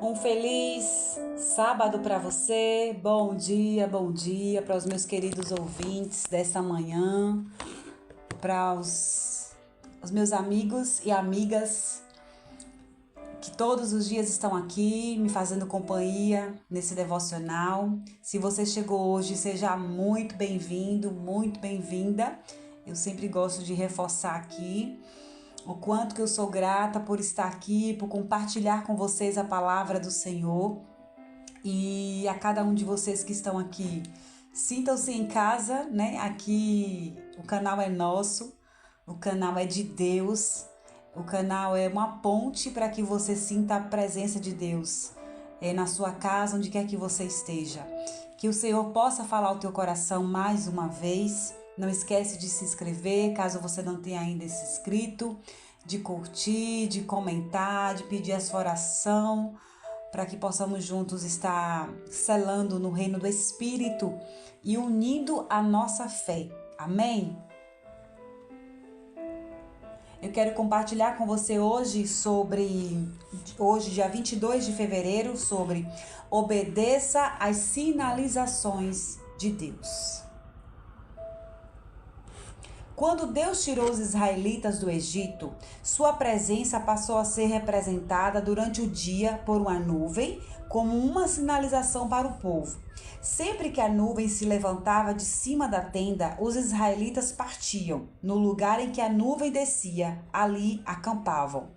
Um feliz sábado para você. Bom dia para os meus queridos ouvintes desta manhã, para os meus amigos e amigas que todos os dias estão aqui me fazendo companhia nesse devocional. Se você chegou hoje, seja muito bem-vindo, muito bem-vinda. Eu sempre gosto de reforçar aqui o quanto que eu sou grata por estar aqui, por compartilhar com vocês a palavra do Senhor. E a cada um de vocês que estão aqui, sintam-se em casa, né? Aqui o canal é nosso, o canal é de Deus, o canal é uma ponte para que você sinta a presença de Deus na sua casa, onde quer que você esteja. Que o Senhor possa falar ao teu coração mais uma vez. Não esquece de se inscrever, caso você não tenha ainda se inscrito, de curtir, de comentar, de pedir a sua oração, para que possamos juntos estar selando no reino do Espírito e unindo a nossa fé. Amém? Eu quero compartilhar com você hoje, dia 22 de fevereiro, sobre obedeça às sinalizações de Deus. Quando Deus tirou os israelitas do Egito, sua presença passou a ser representada durante o dia por uma nuvem, como uma sinalização para o povo. Sempre que a nuvem se levantava de cima da tenda, os israelitas partiam. No lugar em que a nuvem descia, ali acampavam.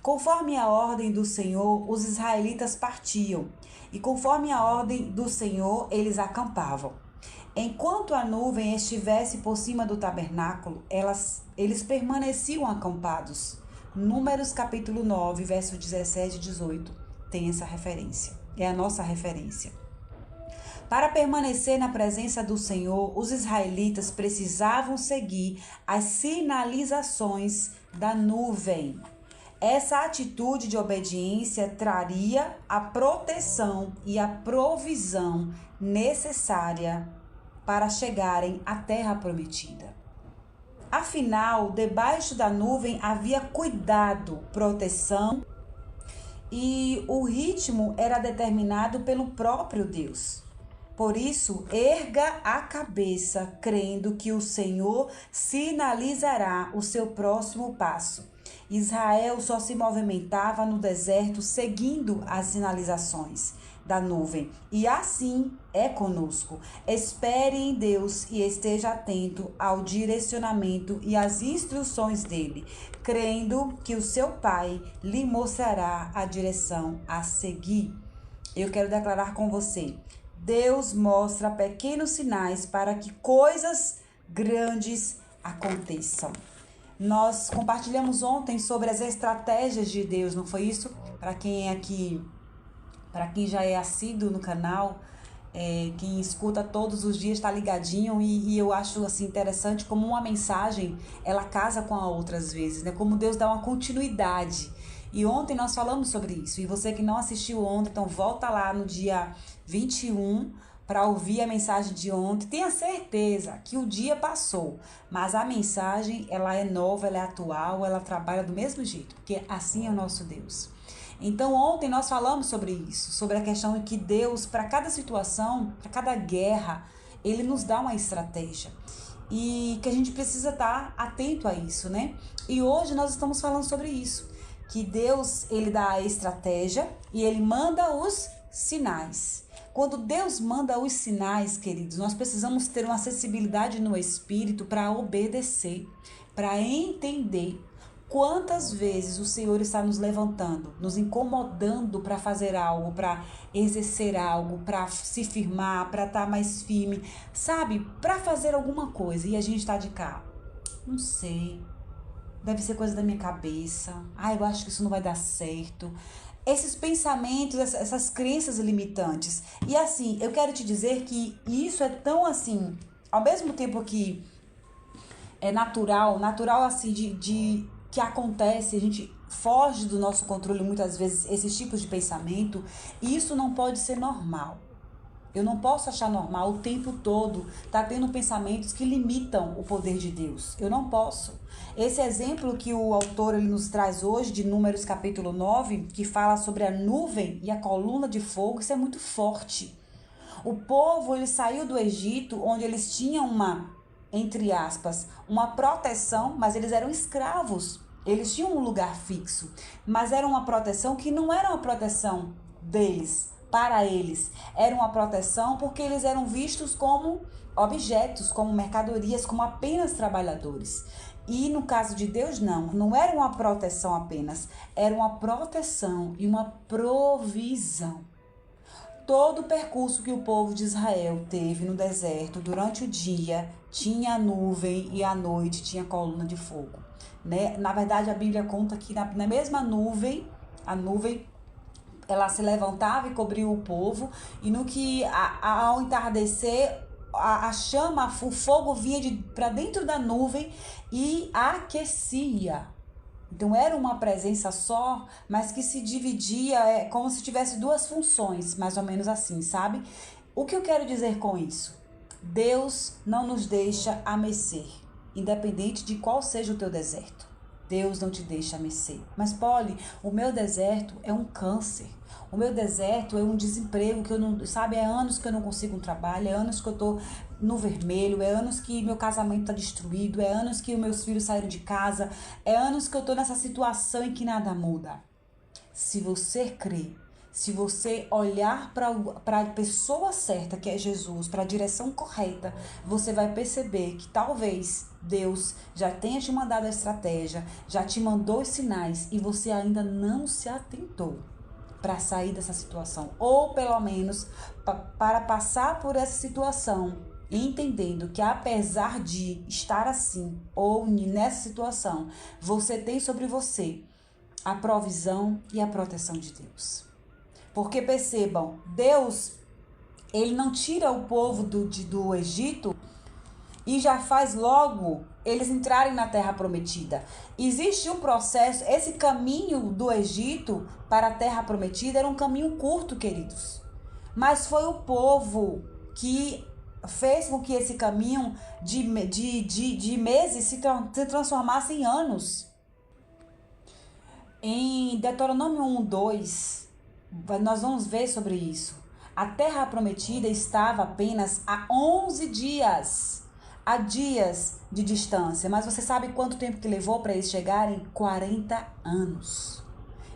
Conforme a ordem do Senhor, os israelitas partiam, e conforme a ordem do Senhor, eles acampavam. Enquanto a nuvem estivesse por cima do tabernáculo, eles permaneciam acampados. Números capítulo 9, verso 17 e 18, tem essa referência. É a nossa referência. Para permanecer na presença do Senhor, os israelitas precisavam seguir as sinalizações da nuvem. Essa atitude de obediência traria a proteção e a provisão necessária para chegarem à terra prometida. Afinal, debaixo da nuvem havia cuidado, proteção, e o ritmo era determinado pelo próprio Deus. Por isso, erga a cabeça, crendo que o Senhor sinalizará o seu próximo passo. Israel só se movimentava no deserto seguindo as sinalizações da nuvem. E assim é conosco. Espere em Deus e esteja atento ao direcionamento e às instruções dele, crendo que o seu Pai lhe mostrará a direção a seguir. Eu quero declarar com você: Deus mostra pequenos sinais para que coisas grandes aconteçam. Nós compartilhamos ontem sobre as estratégias de Deus, não foi isso? Para quem é aqui, para quem já é assíduo no canal, quem escuta todos os dias está ligadinho, e eu acho assim interessante como uma mensagem ela casa com a outra às vezes, né? Como Deus dá uma continuidade. E ontem nós falamos sobre isso. E você que não assistiu ontem, então volta lá no dia 21 para ouvir a mensagem de ontem. Tenha certeza que o dia passou, mas a mensagem ela é nova, ela é atual, ela trabalha do mesmo jeito, porque assim é o nosso Deus. Então ontem nós falamos sobre isso, sobre a questão de que Deus, para cada situação, para cada guerra, ele nos dá uma estratégia. E que a gente precisa estar atento a isso, né? E hoje nós estamos falando sobre isso, que Deus, ele dá a estratégia e ele manda os sinais. Quando Deus manda os sinais, queridos, nós precisamos ter uma acessibilidade no espírito para obedecer, para entender quantas vezes o Senhor está nos levantando, nos incomodando para fazer algo, para exercer algo, para se firmar, para estar mais firme, sabe? Para fazer alguma coisa e a gente está de cá. Não sei, deve ser coisa da minha cabeça. Eu acho que isso não vai dar certo. Esses pensamentos, essas crenças limitantes. E assim, eu quero te dizer que isso é tão assim, ao mesmo tempo que é natural assim de que acontece, a gente foge do nosso controle muitas vezes esses tipos de pensamento, e isso não pode ser normal. Eu não posso achar normal o tempo todo estar tendo pensamentos que limitam o poder de Deus. Eu não posso. Esse exemplo que o autor ele nos traz hoje, de Números capítulo 9, que fala sobre a nuvem e a coluna de fogo, isso é muito forte. O povo ele saiu do Egito, onde eles tinham entre aspas, uma proteção, mas eles eram escravos. Eles tinham um lugar fixo, mas era uma proteção que não era uma proteção deles, para eles. Era uma proteção porque eles eram vistos como objetos, como mercadorias, como apenas trabalhadores. E no caso de Deus, não era uma proteção apenas, era uma proteção e uma provisão. Todo o percurso que o povo de Israel teve no deserto, durante o dia, tinha nuvem e à noite tinha coluna de fogo. Né? Na verdade, a Bíblia conta que na mesma nuvem, a nuvem ela se levantava e cobriu o povo, e no que ao entardecer, a chama, o fogo vinha para dentro da nuvem e aquecia. Então era uma presença só, mas que se dividia, como se tivesse duas funções, mais ou menos assim, sabe? O que eu quero dizer com isso? Deus não nos deixa a mercê, independente de qual seja o teu deserto. Deus não te deixa a mercê. Mas, Polly, o meu deserto é um câncer. O meu deserto é um desemprego que eu não, sabe, é anos que eu não consigo um trabalho, é anos que eu tô no vermelho, é anos que meu casamento tá destruído, é anos que meus filhos saíram de casa, é anos que eu tô nessa situação em que nada muda. Se você crê, se você olhar para a pessoa certa, que é Jesus, para a direção correta, você vai perceber que talvez Deus já tenha te mandado a estratégia, já te mandou os sinais e você ainda não se atentou para sair dessa situação. Ou pelo menos para passar por essa situação, entendendo que apesar de estar assim ou nessa situação, você tem sobre você a provisão e a proteção de Deus. Porque percebam, Deus, ele não tira o povo do Egito e já faz logo eles entrarem na terra prometida. Existe um processo, esse caminho do Egito para a terra prometida era um caminho curto, queridos. Mas foi o povo que fez com que esse caminho de meses se transformasse em anos. Em Deuteronômio 1:2, nós vamos ver sobre isso. A terra prometida estava apenas a 11 dias, a dias de distância. Mas você sabe quanto tempo que levou para eles chegarem? 40 anos.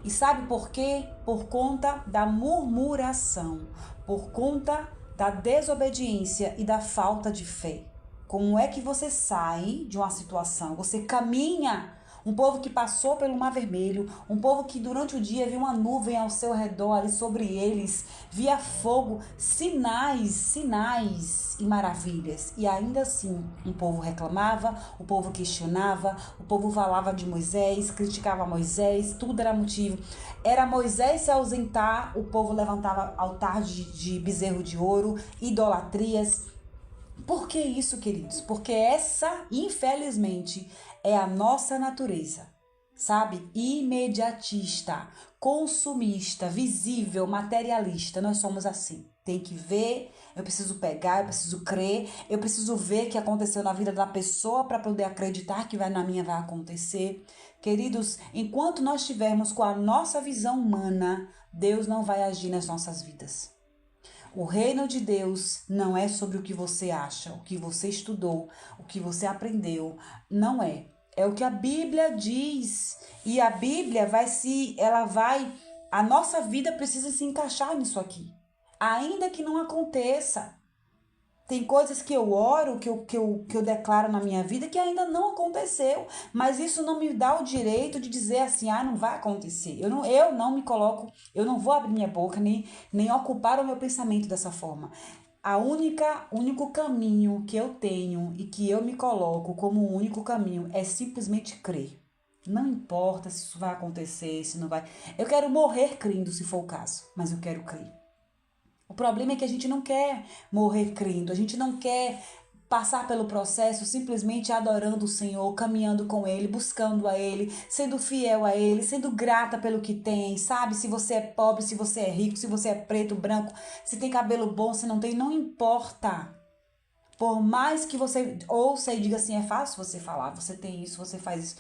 E sabe por quê? Por conta da murmuração, por conta da desobediência e da falta de fé. Como é que você sai de uma situação? Você caminha. Um povo que passou pelo Mar Vermelho, um povo que durante o dia viu uma nuvem ao seu redor, ali sobre eles, via fogo, sinais e maravilhas. E ainda assim, um povo reclamava, o povo questionava, o povo falava de Moisés, criticava Moisés, tudo era motivo. Era Moisés se ausentar, o povo levantava altar de bezerro de ouro, idolatrias. Por que isso, queridos? Porque essa, infelizmente, é a nossa natureza, sabe? Imediatista, consumista, visível, materialista. Nós somos assim. Tem que ver, eu preciso pegar, eu preciso crer, eu preciso ver o que aconteceu na vida da pessoa para poder acreditar que na minha vai acontecer. Queridos, enquanto nós estivermos com a nossa visão humana, Deus não vai agir nas nossas vidas. O reino de Deus não é sobre o que você acha, o que você estudou, o que você aprendeu. Não é. É o que a Bíblia diz. E a Bíblia a nossa vida precisa se encaixar nisso aqui. Ainda que não aconteça. Tem coisas que eu oro, que eu declaro na minha vida que ainda não aconteceu. Mas isso não me dá o direito de dizer assim, não vai acontecer. Eu não me coloco, eu não vou abrir minha boca, nem ocupar o meu pensamento dessa forma. Único caminho que eu tenho e que eu me coloco como o único caminho é simplesmente crer. Não importa se isso vai acontecer, se não vai. Eu quero morrer crendo, se for o caso, mas eu quero crer. O problema é que a gente não quer morrer crendo, a gente não quer passar pelo processo simplesmente adorando o Senhor, caminhando com Ele, buscando a Ele, sendo fiel a Ele, sendo grata pelo que tem, sabe? Se você é pobre, se você é rico, se você é preto, branco, se tem cabelo bom, se não tem, não importa. Por mais que você ouça e diga assim, é fácil você falar, você tem isso, você faz isso.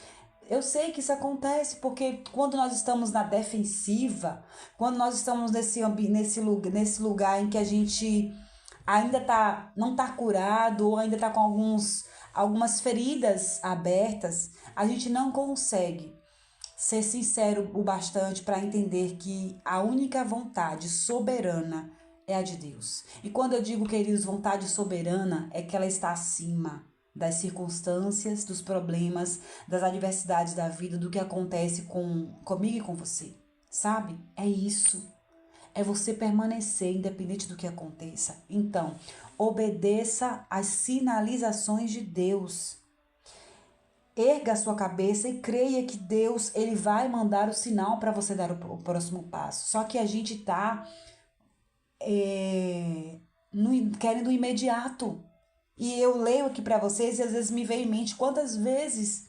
Eu sei que isso acontece porque quando nós estamos na defensiva, quando nós estamos nesse lugar em que a gente ainda não está curado ou ainda está com algumas feridas abertas, a gente não consegue ser sincero o bastante para entender que a única vontade soberana é a de Deus. E quando eu digo, queridos, vontade soberana, é que ela está acima das circunstâncias, dos problemas, das adversidades da vida, do que acontece comigo e com você. Sabe? É isso. É você permanecer independente do que aconteça. Então, obedeça às sinalizações de Deus. Erga a sua cabeça e creia que Deus ele vai mandar o sinal para você dar o próximo passo. Só que a gente está querendo o imediato. E eu leio aqui para vocês e às vezes me vem em mente quantas vezes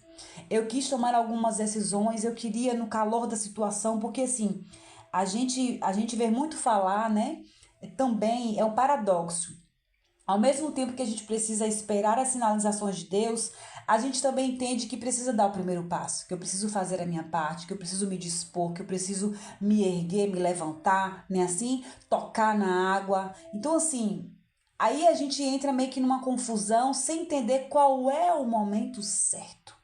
eu quis tomar algumas decisões, eu queria no calor da situação, porque assim, a gente vê muito falar, né? Também é um paradoxo. Ao mesmo tempo que a gente precisa esperar as sinalizações de Deus, a gente também entende que precisa dar o primeiro passo, que eu preciso fazer a minha parte, que eu preciso me dispor, que eu preciso me erguer, me levantar, né? Assim, tocar na água. Então, assim, aí a gente entra meio que numa confusão sem entender qual é o momento certo.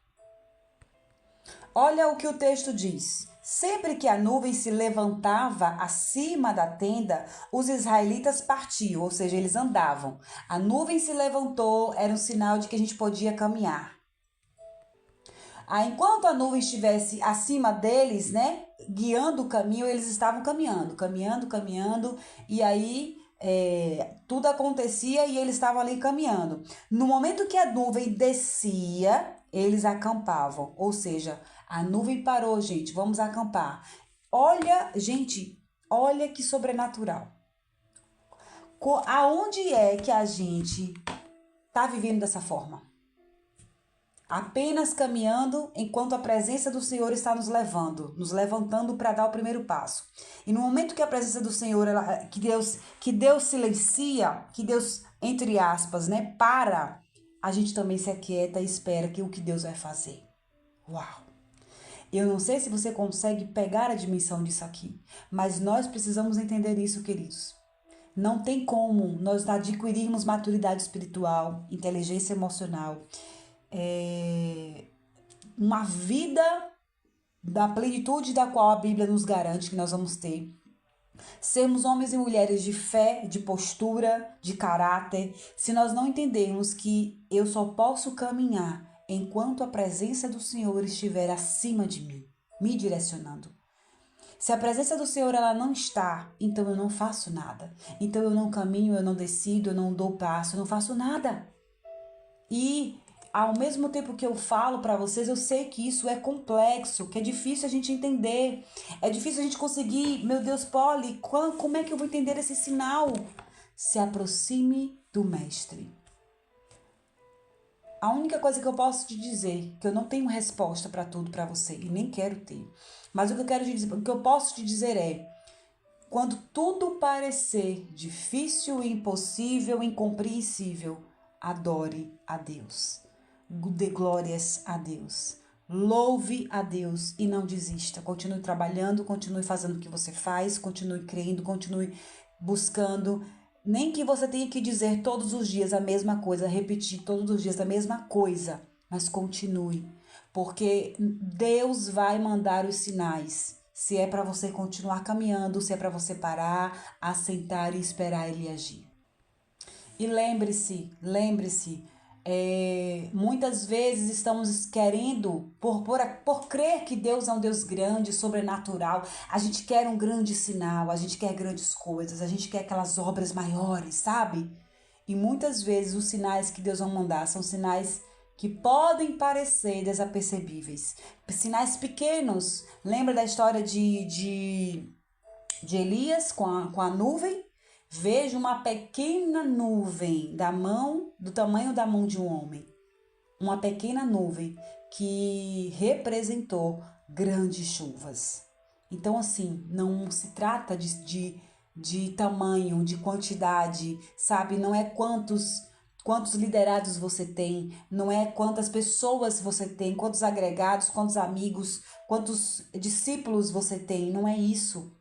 Olha o que o texto diz. Sempre que a nuvem se levantava acima da tenda, os israelitas partiam, ou seja, eles andavam. A nuvem se levantou, era um sinal de que a gente podia caminhar. Enquanto a nuvem estivesse acima deles, né, guiando o caminho, eles estavam caminhando, e aí tudo acontecia e eles estavam ali caminhando. No momento que a nuvem descia, eles acampavam, ou seja, a nuvem parou, gente, vamos acampar. Olha, gente, olha que sobrenatural. Aonde é que a gente está vivendo dessa forma? Apenas caminhando enquanto a presença do Senhor está nos levantando para dar o primeiro passo. E no momento que a presença do Senhor, que Deus silencia, que Deus, entre aspas, né, para, a gente também se aquieta e espera que o que Deus vai fazer. Uau! Eu não sei se você consegue pegar a dimensão disso aqui, mas nós precisamos entender isso, queridos. Não tem como nós adquirirmos maturidade espiritual, inteligência emocional, uma vida da plenitude da qual a Bíblia nos garante que nós vamos ter. Sermos homens e mulheres de fé, de postura, de caráter, se nós não entendermos que eu só posso caminhar enquanto a presença do Senhor estiver acima de mim, me direcionando. Se a presença do Senhor ela não está, então eu não faço nada. Então eu não caminho, eu não decido, eu não dou passo, eu não faço nada. E ao mesmo tempo que eu falo para vocês, eu sei que isso é complexo, que é difícil a gente entender. É difícil a gente conseguir, meu Deus, Polly, como é que eu vou entender esse sinal? Se aproxime do Mestre. A única coisa que eu posso te dizer, que eu não tenho resposta para tudo para você e nem quero ter, mas o que eu posso te dizer é, quando tudo parecer difícil, impossível, incompreensível, adore a Deus. Dê glórias a Deus. Louve a Deus e não desista. Continue trabalhando, continue fazendo o que você faz, continue crendo, continue buscando. Nem que você tenha que dizer todos os dias a mesma coisa, repetir todos os dias a mesma coisa, mas continue, porque Deus vai mandar os sinais. Se é para você continuar caminhando, se é para você parar, assentar e esperar Ele agir. E lembre-se, muitas vezes estamos querendo, por crer que Deus é um Deus grande, sobrenatural, a gente quer um grande sinal, a gente quer grandes coisas, a gente quer aquelas obras maiores, sabe? E muitas vezes os sinais que Deus vai mandar são sinais que podem parecer desapercebíveis, sinais pequenos. Lembra da história de Elias com a nuvem? Vejo uma pequena nuvem do tamanho da mão de um homem. Uma pequena nuvem que representou grandes chuvas. Então, assim, não se trata de tamanho, de quantidade, sabe? Não é quantos liderados você tem, não é quantas pessoas você tem, quantos agregados, quantos amigos, quantos discípulos você tem, não é isso.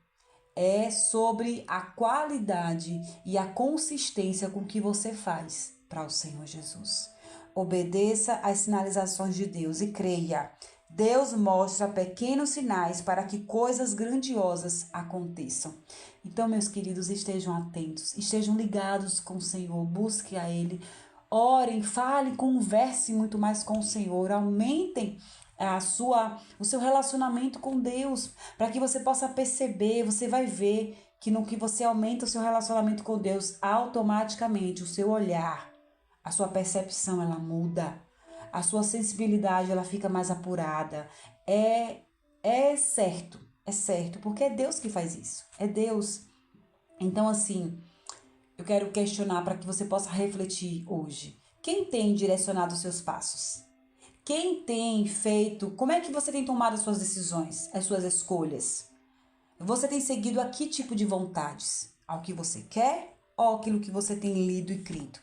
É sobre a qualidade e a consistência com que você faz para o Senhor Jesus. Obedeça às sinalizações de Deus e creia. Deus mostra pequenos sinais para que coisas grandiosas aconteçam. Então, meus queridos, estejam atentos, estejam ligados com o Senhor, busque a Ele, orem, falem, conversem muito mais com o Senhor, aumentem o seu relacionamento com Deus, para que você possa perceber, você vai ver que no que você aumenta o seu relacionamento com Deus, automaticamente o seu olhar, a sua percepção ela muda, a sua sensibilidade ela fica mais apurada. É certo, porque é Deus que faz isso, é Deus. Então assim, eu quero questionar para que você possa refletir hoje. Quem tem direcionado os seus passos? Quem tem feito? Como é que você tem tomado as suas decisões, as suas escolhas? Você tem seguido a que tipo de vontades? Ao que você quer ou aquilo que você tem lido e crido?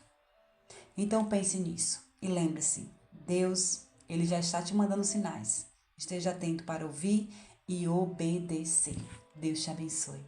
Então pense nisso e lembre-se, Deus, Ele já está te mandando sinais. Esteja atento para ouvir e obedecer. Deus te abençoe.